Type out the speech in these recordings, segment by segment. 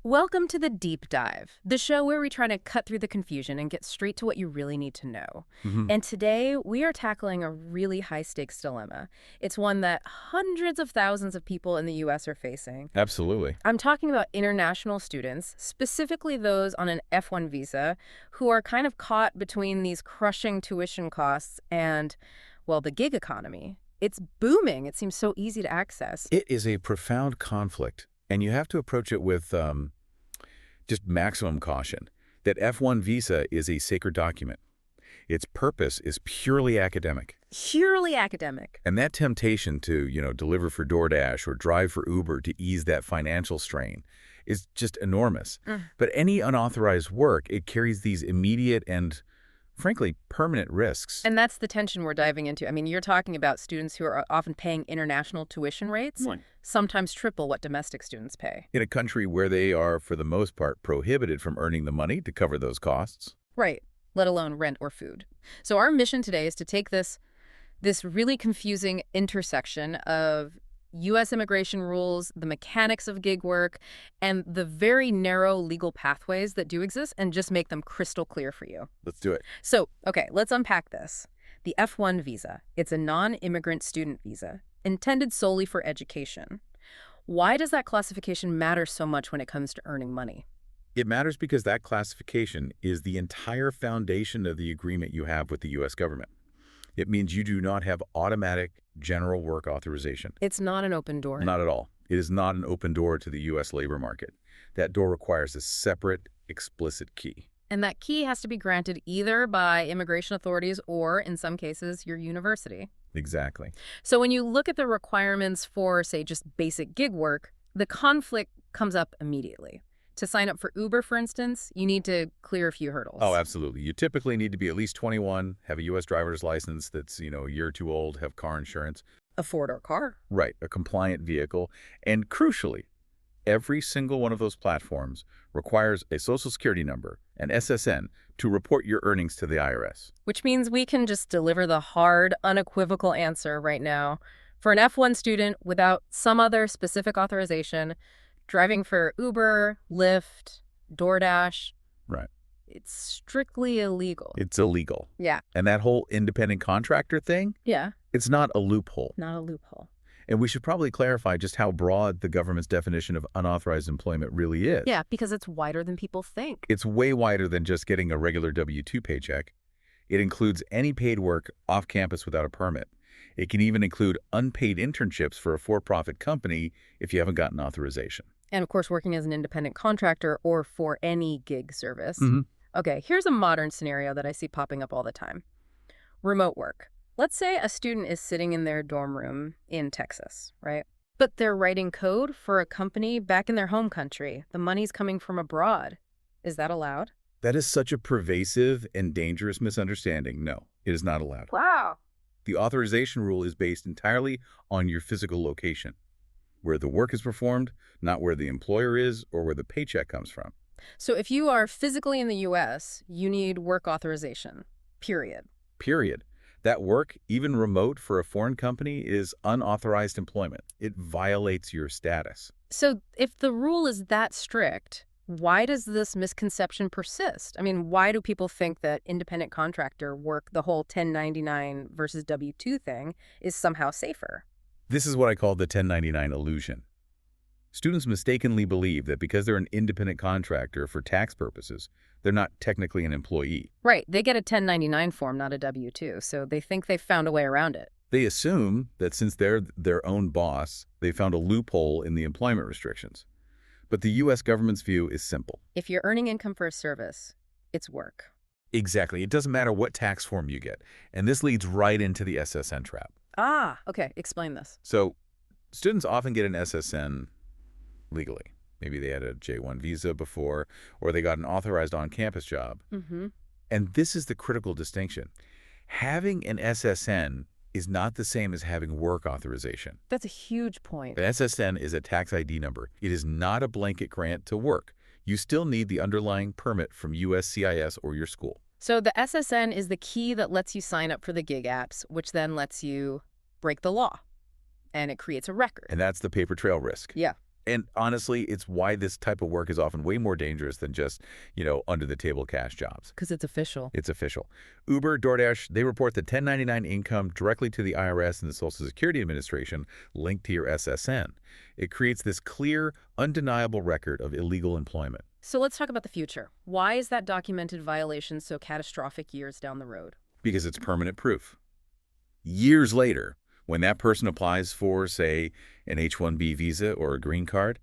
Welcome to the Deep Dive, the show where we try to cut through the confusion and get straight to what you really need to know. Hmm. And today, we are tackling a really high-stakes dilemma. It's one that hundreds of thousands of people in the U.S. are facing. Absolutely. I'm talking about international students, specifically those on an F-1 visa, who are kind of caught between these crushing tuition costs and, well, the gig economy. It's booming. It seems so easy to access. It is a profound conflict, and you have to approach it with just maximum caution. That F-1 visa is a sacred document. Its purpose is purely academic. Purely academic. And that temptation to, deliver for DoorDash or drive for Uber to ease that financial strain is just enormous. But any unauthorized work, it carries these immediate and, frankly, permanent risks. And that's the tension we're diving into. I mean, you're talking about students who are often paying international tuition rates, sometimes triple what domestic students pay. In a country where they are, for the most part, prohibited from earning the money to cover those costs. Right, let alone rent or food. So our mission today is to take this really confusing intersection of U.S. immigration rules, the mechanics of gig work, and the very narrow legal pathways that do exist and just make them crystal clear for you. Let's do it. So, okay, let's unpack this. The F-1 visa, it's a non-immigrant student visa intended solely for education. Why does that classification matter so much when it comes to earning money? It matters because that classification is the entire foundation of the agreement you have with the U.S. government. It means you do not have automatic general work authorization. It's not an open door. Not at all. It is not an open door to the U.S. labor market. That door requires a separate, explicit key. And that key has to be granted either by immigration authorities or, in some cases, your university. Exactly. So when you look at the requirements for, say, just basic gig work, the conflict comes up immediately. To sign up for Uber, for instance, you need to clear a few hurdles. Oh, absolutely. You typically need to be at least 21, have a U.S. driver's license that's, a year or two old, have car insurance. A four-door car. Right, a compliant vehicle. And crucially, every single one of those platforms requires a Social Security number, an SSN, to report your earnings to the IRS. Which means we can just deliver the hard, unequivocal answer right now. For an F-1 student without some other specific authorization, driving for Uber, Lyft, DoorDash, Right. it's strictly illegal. It's illegal. Yeah. And that whole independent contractor thing, Yeah. it's not a loophole. Not a loophole. And we should probably clarify just how broad the government's definition of unauthorized employment really is. Yeah, because it's wider than people think. It's way wider than just getting a regular W-2 paycheck. It includes any paid work off campus without a permit. It can even include unpaid internships for a for-profit company if you haven't gotten authorization. And of course, working as an independent contractor or for any gig service. Mm-hmm. Okay, here's a modern scenario that I see popping up all the time. Remote work. Let's say a student is sitting in their dorm room in Texas, right? But they're writing code for a company back in their home country. The money's coming from abroad. Is that allowed? That is such a pervasive and dangerous misunderstanding. No, it is not allowed. Wow. The authorization rule is based entirely on your physical location, where the work is performed, not where the employer is or where the paycheck comes from. So if you are physically in the U.S., you need work authorization, period. Period. That work, even remote for a foreign company, is unauthorized employment. It violates your status. So if the rule is that strict, why does this misconception persist? I mean, why do people think that independent contractor work, the whole 1099 versus W-2 thing, is somehow safer? This is what I call the 1099 illusion. Students mistakenly believe that because they're an independent contractor for tax purposes, they're not technically an employee. Right. They get a 1099 form, not a W-2, so they think they've found a way around it. They assume that since they're their own boss, they found a loophole in the employment restrictions. But the U.S. government's view is simple. If you're earning income for a service, it's work. Exactly. It doesn't matter what tax form you get. And this leads right into the SSN trap. Ah, okay. Explain this. So students often get an SSN legally. Maybe they had a J-1 visa before, or they got an authorized on-campus job. Mm-hmm. And this is the critical distinction. Having an SSN is not the same as having work authorization. That's a huge point. The SSN is a tax ID number. It is not a blanket grant to work. You still need the underlying permit from USCIS or your school. So the SSN is the key that lets you sign up for the gig apps, which then lets you break the law. And it creates a record. And that's the paper trail risk. Yeah. And honestly, it's why this type of work is often way more dangerous than just, under-the-table cash jobs. Because it's official. It's official. Uber, DoorDash, they report the 1099 income directly to the IRS and the Social Security Administration linked to your SSN. It creates this clear, undeniable record of illegal employment. So let's talk about the future. Why is that documented violation so catastrophic years down the road? Because it's permanent proof. Years later, when that person applies for, say, an H-1B visa or a green card,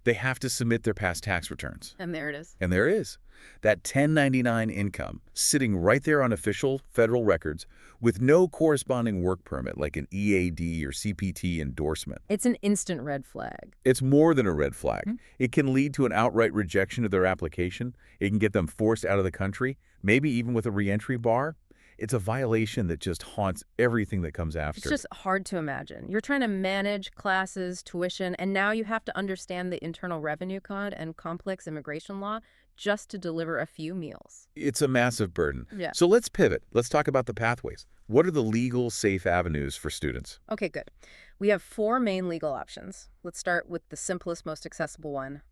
they have to submit their past tax returns. And there it is. And there is. That 1099 income sitting right there on official federal records with no corresponding work permit like an EAD or CPT endorsement. It's an instant red flag. It's more than a red flag. It can lead to an outright rejection of their application. It can get them forced out of the country, maybe even with a reentry bar. It's a violation that just haunts everything that comes after. It's just hard to imagine. You're trying to manage classes, tuition, and now you have to understand the Internal Revenue Code and complex immigration law just to deliver a few meals. It's a massive burden. Yeah. So let's pivot. Let's talk about the pathways. What are the legal, safe avenues for students? Okay, good. We have 4 main legal options. Let's start with the simplest, most accessible one,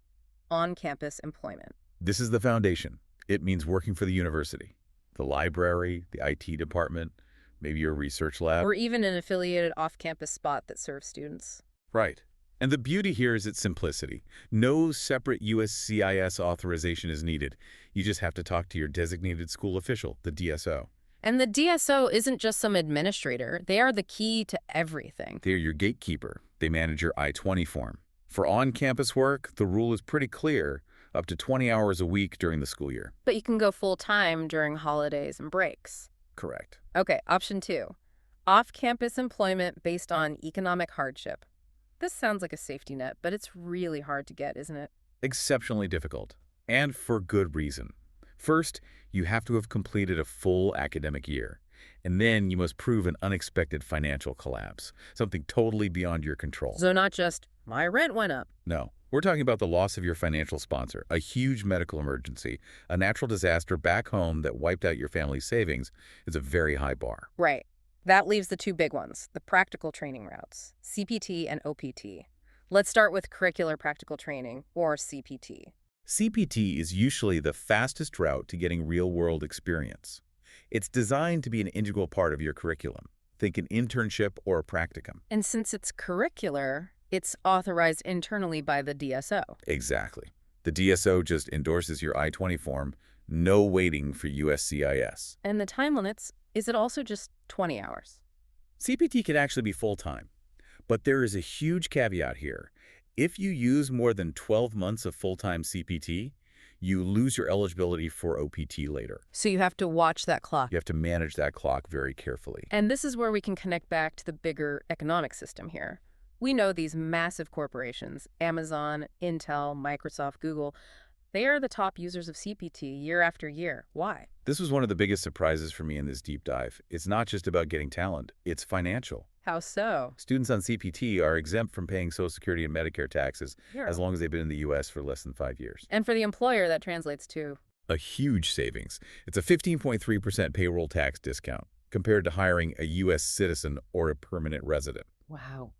on-campus employment. This is the foundation. It means working for the university, the library, the IT department, maybe your research lab. Or even an affiliated off-campus spot that serves students. Right. And the beauty here is its simplicity. No separate USCIS authorization is needed. You just have to talk to your designated school official, the DSO. And the DSO isn't just some administrator. They are the key to everything. They're your gatekeeper. They manage your I-20 form. For on-campus work, the rule is pretty clear, up to 20 hours a week during the school year. But you can go full-time during holidays and breaks. Correct. Okay, option 2. Off-campus employment based on economic hardship. This sounds like a safety net, but it's really hard to get, isn't it? Exceptionally difficult, and for good reason. First, you have to have completed a full academic year, and then you must prove an unexpected financial collapse, something totally beyond your control. So not just, my rent went up. No, we're talking about the loss of your financial sponsor, a huge medical emergency, a natural disaster back home that wiped out your family's savings is a very high bar. Right. That leaves the 2 big ones, the practical training routes, CPT and OPT. Let's start with Curricular Practical Training, or CPT. CPT is usually the fastest route to getting real-world experience. It's designed to be an integral part of your curriculum. Think an internship or a practicum. And since it's curricular, it's authorized internally by the DSO. Exactly. The DSO just endorses your I-20 form, no waiting for USCIS. And the time limits, is it also just 20 hours? CPT can actually be full-time, but there is a huge caveat here. If you use more than 12 months of full-time CPT, you lose your eligibility for OPT later. So you have to watch that clock. You have to manage that clock very carefully. And this is where we can connect back to the bigger economic system here. We know these massive corporations, Amazon, Intel, Microsoft, Google, they are the top users of CPT year after year. Why? This was one of the biggest surprises for me in this deep dive. It's not just about getting talent, it's financial. How so? Students on CPT are exempt from paying Social Security and Medicare taxes as long as they've been in the U.S. for less than 5 years. And for the employer, that translates to a huge savings. It's a 15.3% payroll tax discount compared to hiring a U.S. citizen or a permanent resident. wow.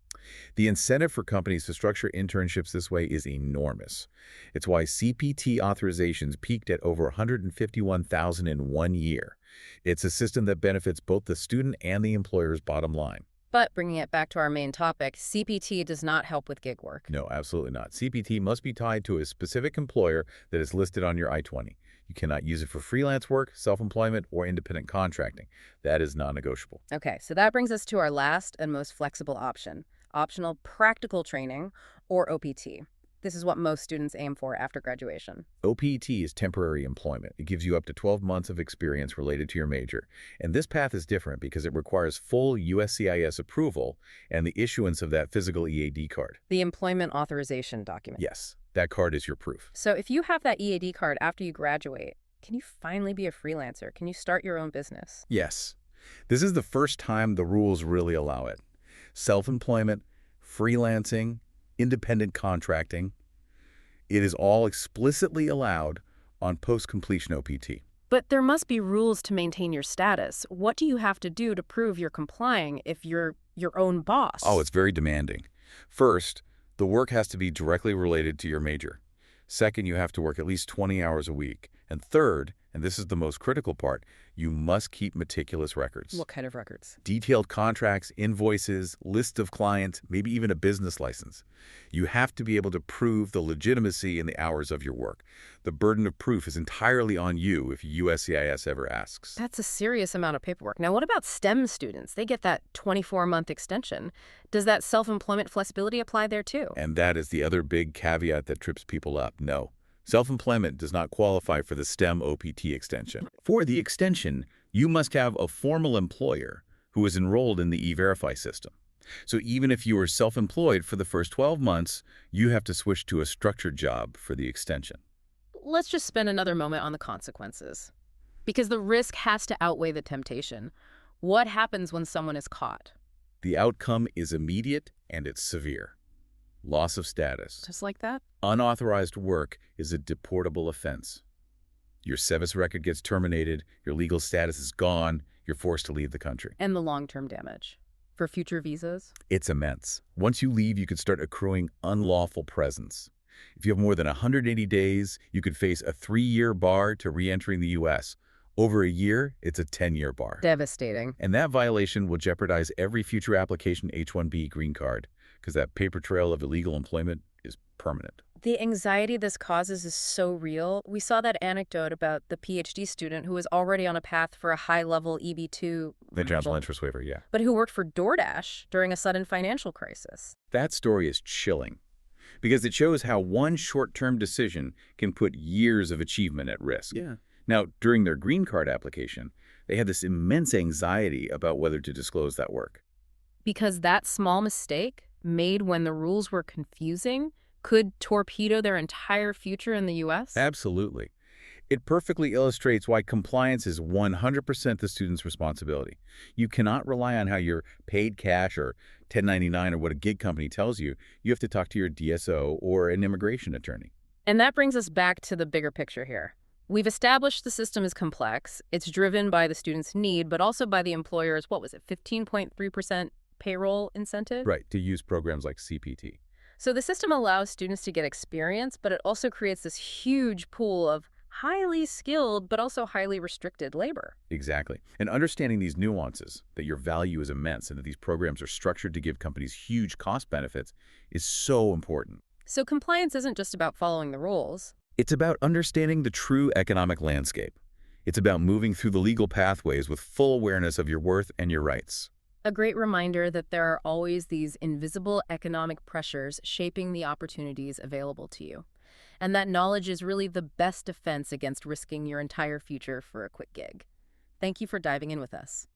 The incentive for companies to structure internships this way is enormous. It's why CPT authorizations peaked at over 151,000 in 1 year. It's a system that benefits both the student and the employer's bottom line. But bringing it back to our main topic, CPT does not help with gig work. No, absolutely not. CPT must be tied to a specific employer that is listed on your I-20. You cannot use it for freelance work, self-employment, or independent contracting. That is non-negotiable. Okay, so that brings us to our last and most flexible option, optional practical training, or OPT. This is what most students aim for after graduation. OPT is temporary employment. It gives you up to 12 months of experience related to your major. And this path is different because it requires full USCIS approval and the issuance of that physical EAD card. The employment authorization document. Yes, that card is your proof. So if you have that EAD card after you graduate, can you finally be a freelancer? Can you start your own business? Yes. This is the first time the rules really allow it. Self-employment, freelancing, independent contracting, it is all explicitly allowed on post-completion OPT. But there must be rules to maintain your status. What do you have to do to prove you're complying if you're your own boss? Oh, it's very demanding. First, The work has to be directly related to your major. Second, you have to work at least 20 hours a week. And third, and this is the most critical part, you must keep meticulous records. What kind of records? Detailed contracts, invoices, list of clients, maybe even a business license. You have to be able to prove the legitimacy in the hours of your work. The burden of proof is entirely on you if USCIS ever asks. That's a serious amount of paperwork. Now, what about STEM students? They get that 24-month extension. Does that self-employment flexibility apply there too? And that is the other big caveat that trips people up. No. Self-employment does not qualify for the STEM OPT extension. For the extension, you must have a formal employer who is enrolled in the E-Verify system. So even if you are self-employed for the first 12 months, you have to switch to a structured job for the extension. Let's just spend another moment on the consequences. Because the risk has to outweigh the temptation. What happens when someone is caught? The outcome is immediate and it's severe. Loss of status. Just like that? Unauthorized work is a deportable offense. Your SEVIS record gets terminated, your legal status is gone, you're forced to leave the country. And the long-term damage for future visas? It's immense. Once you leave, you could start accruing unlawful presence. If you have more than 180 days, you could face a 3-year bar to re-entering the U.S. Over a year, it's a 10-year bar. Devastating. And that violation will jeopardize every future application H-1B green card, because that paper trail of illegal employment is permanent. The anxiety this causes is so real. We saw that anecdote about the PhD student who was already on a path for a high-level EB-2 The international interest waiver, yeah. but who worked for DoorDash during a sudden financial crisis. That story is chilling, because it shows how one short-term decision can put years of achievement at risk. Yeah. Now, during their green card application, they had this immense anxiety about whether to disclose that work. Because that small mistake, made when the rules were confusing, could torpedo their entire future in the U.S.? Absolutely. It perfectly illustrates why compliance is 100% the student's responsibility. You cannot rely on how you're paid cash or 1099 or what a gig company tells you. You have to talk to your DSO or an immigration attorney. And that brings us back to the bigger picture here. We've established the system is complex. It's driven by the student's need, but also by the employer's, 15.3% payroll incentive? Right, to use programs like CPT. So the system allows students to get experience, but it also creates this huge pool of highly skilled, but also highly restricted labor. Exactly. And understanding these nuances, that your value is immense and that these programs are structured to give companies huge cost benefits, is so important. So compliance isn't just about following the rules. It's about understanding the true economic landscape. It's about moving through the legal pathways with full awareness of your worth and your rights. A great reminder that there are always these invisible economic pressures shaping the opportunities available to you. And that knowledge is really the best defense against risking your entire future for a quick gig. Thank you for diving in with us.